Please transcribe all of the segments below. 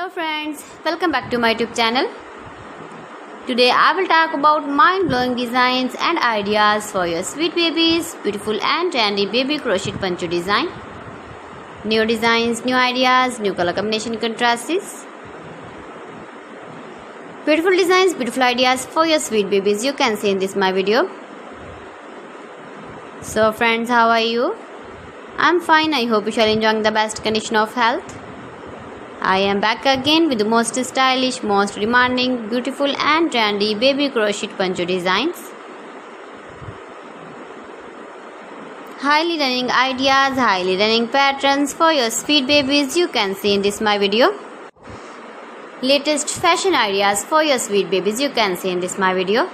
Hello friends, welcome back to my YouTube channel. Today I will talk about mind-blowing designs and ideas for your sweet babies, beautiful and trendy baby crochet poncho design. New designs, new ideas, new color combination contrasts. Beautiful designs, beautiful ideas for your sweet babies you can see in this my video. So friends, how are you? I'm fine. I hope you shall enjoying the best condition of health. I am back again with the most stylish, most demanding, beautiful and trendy baby crochet poncho designs. Highly running ideas, highly running patterns for your sweet babies you can see in this my video. Latest fashion ideas for your sweet babies you can see in this my video.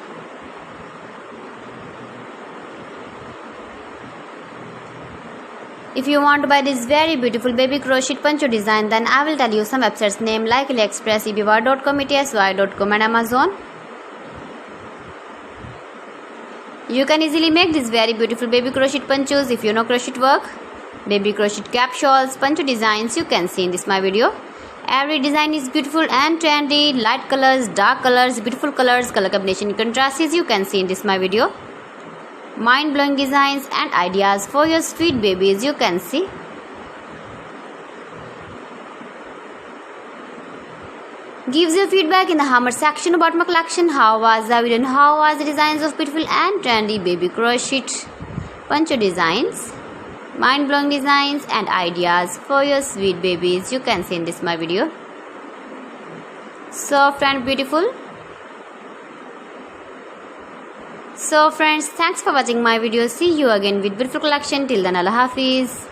If you want to buy this very beautiful baby crochet poncho design, then I will tell you some websites name like AliExpress, eBay.com, etsy.com and Amazon. You can easily make these very beautiful baby crochet ponchos if you know crochet work. Baby crochet cap shawls, poncho designs you can see in this my video. Every design is beautiful and trendy, light colors, dark colors, beautiful colors, color combination contrasts you can see in this my video. Mind-blowing designs and ideas for your sweet babies you can see. Gives your feedback in the comment section about my collection. How was the video and how was the designs of beautiful and trendy baby crochet poncho designs. Mind-blowing designs and ideas for your sweet babies you can see in this my video. Soft and beautiful. So friends, thanks for watching my video. See you again with beautiful collection. Till then, Allah Hafiz.